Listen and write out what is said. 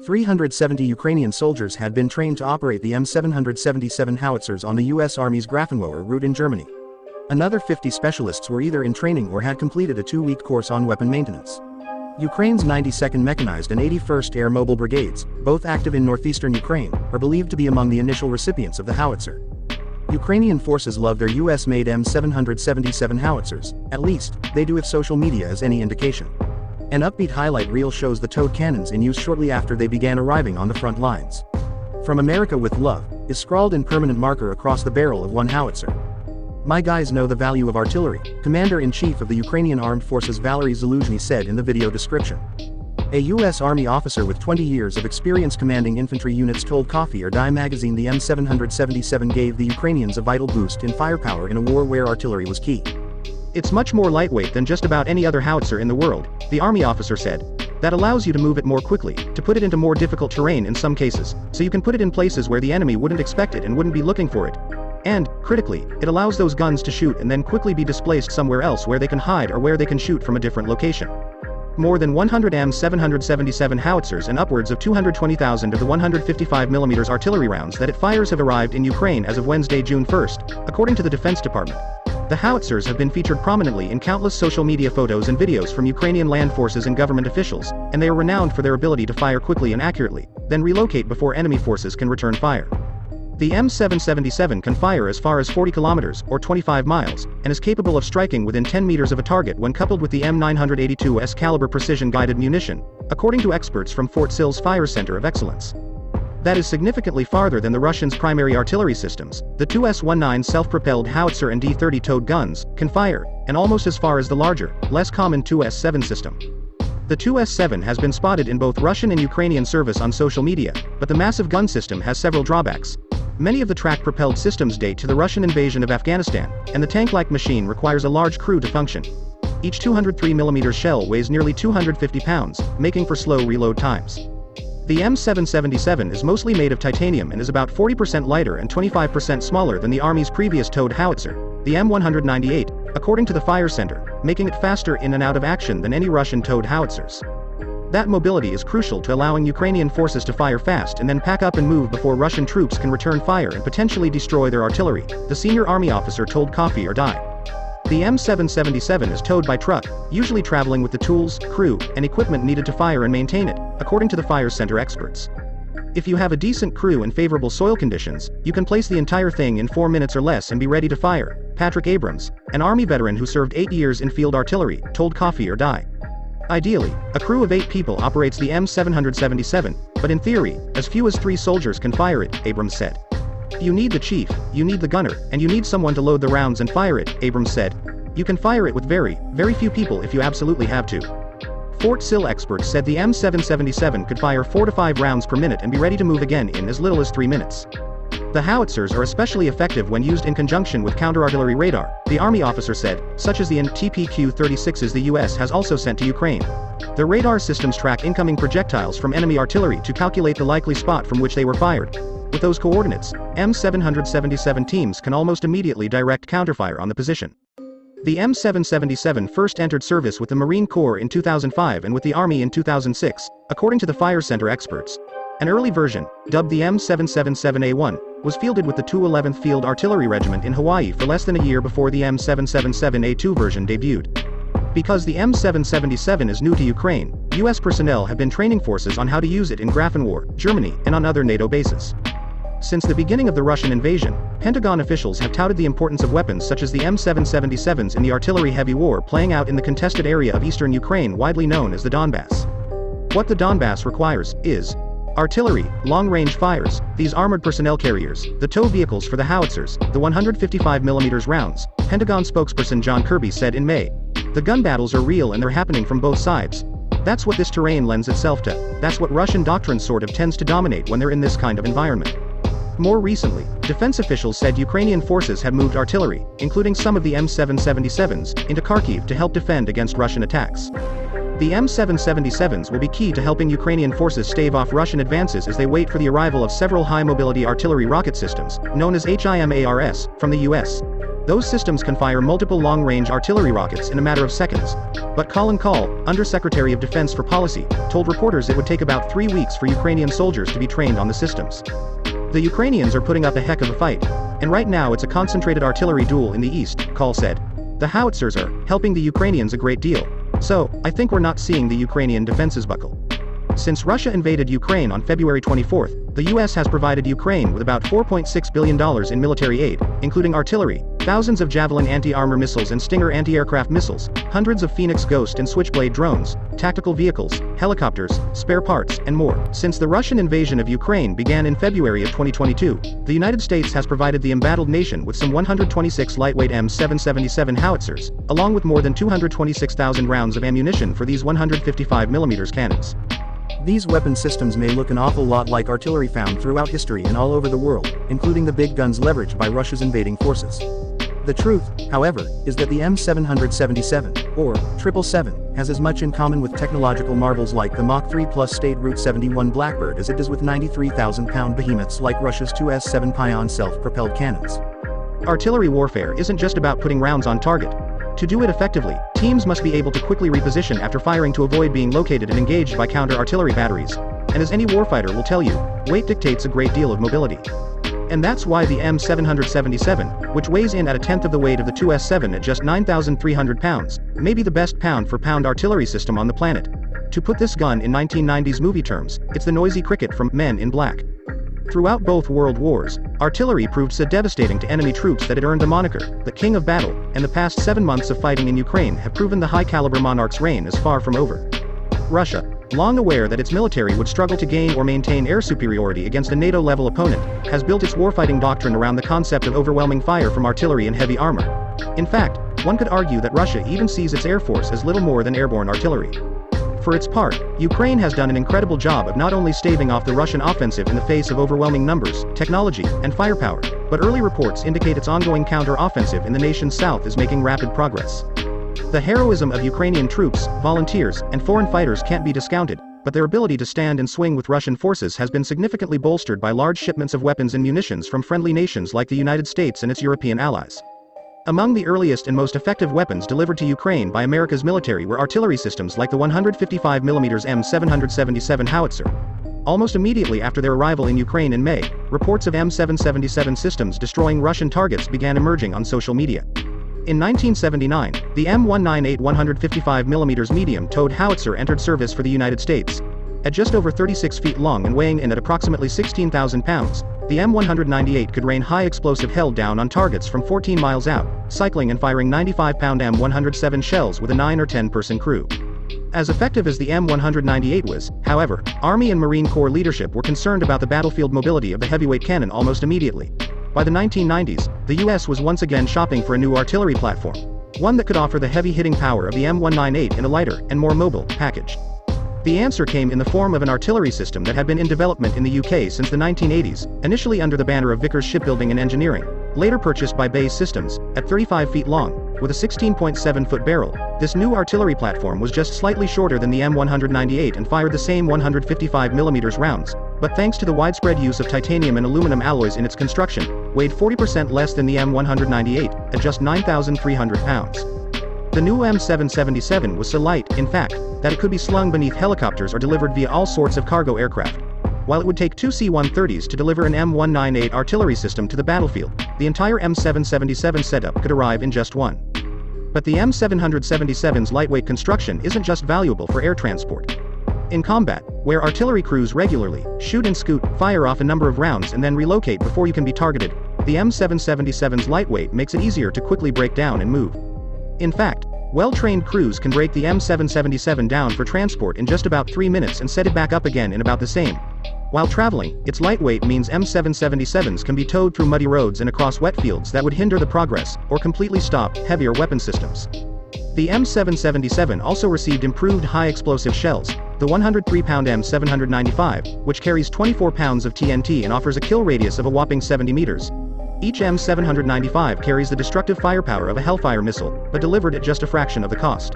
370 Ukrainian soldiers had been trained to operate the M777 Howitzers on the U.S. Army's Grafenwohr route in Germany. Another 50 specialists were either in training or had completed a 2-week course on weapon maintenance. Ukraine's 92nd Mechanized and 81st Air Mobile Brigades, both active in northeastern Ukraine, are believed to be among the initial recipients of the howitzer. Ukrainian forces love their US-made M777 howitzers, at least, they do if social media is any indication. An upbeat highlight reel shows the towed cannons in use shortly after they began arriving on the front lines. "From America with Love" is scrawled in permanent marker across the barrel of one howitzer. "My guys know the value of artillery," Commander-in-Chief of the Ukrainian Armed Forces Valery Zaluzhny said in the video description. A U.S. Army officer with 20 years of experience commanding infantry units told Coffee or Die magazine the M777 gave the Ukrainians a vital boost in firepower in a war where artillery was key. "It's much more lightweight than just about any other howitzer in the world," the Army officer said. "That allows you to move it more quickly, to put it into more difficult terrain in some cases, so you can put it in places where the enemy wouldn't expect it and wouldn't be looking for it. And, critically, it allows those guns to shoot and then quickly be displaced somewhere else where they can hide or where they can shoot from a different location." More than 100 M777 howitzers and upwards of 220,000 of the 155mm artillery rounds that it fires have arrived in Ukraine as of Wednesday, June 1st, according to the Defense Department. The howitzers have been featured prominently in countless social media photos and videos from Ukrainian land forces and government officials, and they are renowned for their ability to fire quickly and accurately, then relocate before enemy forces can return fire. The M777 can fire as far as 40 kilometers, or 25 miles, and is capable of striking within 10 meters of a target when coupled with the M982S caliber precision-guided munition, according to experts from Fort Sill's Fire Center of Excellence. That is significantly farther than the Russians' primary artillery systems. The 2S-19 self-propelled howitzer and D-30 towed guns can fire, and almost as far as the larger, less common 2S-7 system. The 2S-7 has been spotted in both Russian and Ukrainian service on social media, but the massive gun system has several drawbacks. Many of the track-propelled systems date to the Russian invasion of Afghanistan, and the tank-like machine requires a large crew to function. Each 203mm shell weighs nearly 250 pounds, making for slow reload times. The M777 is mostly made of titanium and is about 40% lighter and 25% smaller than the Army's previous towed howitzer, the M198, according to the Fire Center, making it faster in and out of action than any Russian towed howitzers. That mobility is crucial to allowing Ukrainian forces to fire fast and then pack up and move before Russian troops can return fire and potentially destroy their artillery, the senior Army officer told Coffee or Die. The M777 is towed by truck, usually traveling with the tools, crew, and equipment needed to fire and maintain it, according to the Fire Center experts. If you have a decent crew and favorable soil conditions, you can place the entire thing in 4 minutes or less and be ready to fire, Patrick Abrams, an Army veteran who served 8 years in field artillery, told Coffee or Die. Ideally, a crew of 8 people operates the M777, but in theory, as few as 3 soldiers can fire it, Abrams said. "You need the chief, you need the gunner, and you need someone to load the rounds and fire it," Abrams said. "You can fire it with very, very few people if you absolutely have to." Fort Sill experts said the M777 could fire 4 to 5 rounds per minute and be ready to move again in as little as 3 minutes. The howitzers are especially effective when used in conjunction with counter-artillery radar, the Army officer said, such as the TPQ-36s the US has also sent to Ukraine. The radar systems track incoming projectiles from enemy artillery to calculate the likely spot from which they were fired. With those coordinates, M777 teams can almost immediately direct counterfire on the position. The M777 first entered service with the Marine Corps in 2005 and with the Army in 2006, according to the Fire Center experts. An early version, dubbed the M777A1, was fielded with the 211th Field Artillery Regiment in Hawaii for less than a year before the M777A2 version debuted. Because the M777 is new to Ukraine, US personnel have been training forces on how to use it in Grafenwohr, Germany, and on other NATO bases. Since the beginning of the Russian invasion, Pentagon officials have touted the importance of weapons such as the M777s in the artillery-heavy war playing out in the contested area of eastern Ukraine widely known as the Donbass. What the Donbass requires is artillery, long-range fires, these armored personnel carriers, the tow vehicles for the howitzers, the 155mm rounds, Pentagon spokesperson John Kirby said in May. "The gun battles are real and they're happening from both sides. That's what this terrain lends itself to. That's what Russian doctrine sort of tends to dominate when they're in this kind of environment." More recently, defense officials said Ukrainian forces have moved artillery, including some of the M777s, into Kharkiv to help defend against Russian attacks. The M777s will be key to helping Ukrainian forces stave off Russian advances as they wait for the arrival of several high-mobility artillery rocket systems, known as HIMARS, from the US. Those systems can fire multiple long-range artillery rockets in a matter of seconds. But Colin Kahl, Undersecretary of Defense for Policy, told reporters it would take about 3 weeks for Ukrainian soldiers to be trained on the systems. The Ukrainians are putting up a heck of a fight. And right now it's a concentrated artillery duel in the east, Kahl said. The howitzers are helping the Ukrainians a great deal. So, I think we're not seeing the Ukrainian defenses buckle. Since Russia invaded Ukraine on February 24, the US has provided Ukraine with about $4.6 billion in military aid, including artillery, thousands of Javelin anti-armor missiles and Stinger anti-aircraft missiles, hundreds of Phoenix Ghost and Switchblade drones, tactical vehicles, helicopters, spare parts, and more. Since the Russian invasion of Ukraine began in February of 2022, the United States has provided the embattled nation with some 126 lightweight M777 Howitzers, along with more than 226,000 rounds of ammunition for these 155mm cannons. These weapon systems may look an awful lot like artillery found throughout history and all over the world, including the big guns leveraged by Russia's invading forces. The truth, however, is that the M777, or 777, has as much in common with technological marvels like the Mach 3 Plus State Route 71 Blackbird as it does with 93,000-pound behemoths like Russia's 2S-7 Pion self-propelled cannons. Artillery warfare isn't just about putting rounds on target. To do it effectively, teams must be able to quickly reposition after firing to avoid being located and engaged by counter-artillery batteries. And as any warfighter will tell you, weight dictates a great deal of mobility. And that's why the M777, which weighs in at a tenth of the weight of the 2S-7 at just 9,300 pounds, may be the best pound-for-pound artillery system on the planet. To put this gun in 1990s movie terms, it's the noisy cricket from Men in Black. Throughout both world wars, artillery proved so devastating to enemy troops that it earned the moniker, the King of Battle, and the past 7 months of fighting in Ukraine have proven the high-caliber monarch's reign is far from over. Russia, long aware that its military would struggle to gain or maintain air superiority against a NATO-level opponent, has built its warfighting doctrine around the concept of overwhelming fire from artillery and heavy armor. In fact, one could argue that Russia even sees its air force as little more than airborne artillery. For its part, Ukraine has done an incredible job of not only staving off the Russian offensive in the face of overwhelming numbers, technology, and firepower, but early reports indicate its ongoing counter-offensive in the nation's south is making rapid progress. The heroism of Ukrainian troops, volunteers, and foreign fighters can't be discounted, but their ability to stand and swing with Russian forces has been significantly bolstered by large shipments of weapons and munitions from friendly nations like the United States and its European allies. Among the earliest and most effective weapons delivered to Ukraine by America's military were artillery systems like the 155mm M777 Howitzer. Almost immediately after their arrival in Ukraine in May, reports of M777 systems destroying Russian targets began emerging on social media. In 1979, the M198 155mm medium-towed howitzer entered service for the United States. At just over 36 feet long and weighing in at approximately 16,000 pounds, the M198 could rain high-explosive hell down on targets from 14 miles out, cycling and firing 95-pound M107 shells with a 9 or 10-person crew. As effective as the M198 was, however, Army and Marine Corps leadership were concerned about the battlefield mobility of the heavyweight cannon almost immediately. By the 1990s, the US was once again shopping for a new artillery platform, one that could offer the heavy-hitting power of the M198 in a lighter, and more mobile, package. The answer came in the form of an artillery system that had been in development in the UK since the 1980s, initially under the banner of Vickers Shipbuilding and Engineering, later purchased by Bayes Systems. At 35 feet long, with a 16.7-foot barrel, this new artillery platform was just slightly shorter than the M198 and fired the same 155mm rounds, but thanks to the widespread use of titanium and aluminum alloys in its construction, weighed 40% less than the M198, at just 9,300 pounds. The new M777 was so light, in fact, that it could be slung beneath helicopters or delivered via all sorts of cargo aircraft. While it would take 2 C-130s to deliver an M198 artillery system to the battlefield, the entire M777 setup could arrive in just one. But the M777's lightweight construction isn't just valuable for air transport. In combat, where artillery crews regularly shoot and scoot, fire off a number of rounds and then relocate before you can be targeted, the M777's lightweight makes it easier to quickly break down and move. In fact, well-trained crews can break the M777 down for transport in just about 3 minutes and set it back up again in about the same. While traveling, its lightweight means M777s can be towed through muddy roads and across wet fields that would hinder the progress, or completely stop, heavier weapon systems. The M777 also received improved high-explosive shells, the 103-pound M795, which carries 24 pounds of TNT and offers a kill radius of a whopping 70 meters. Each M795 carries the destructive firepower of a Hellfire missile, but delivered at just a fraction of the cost.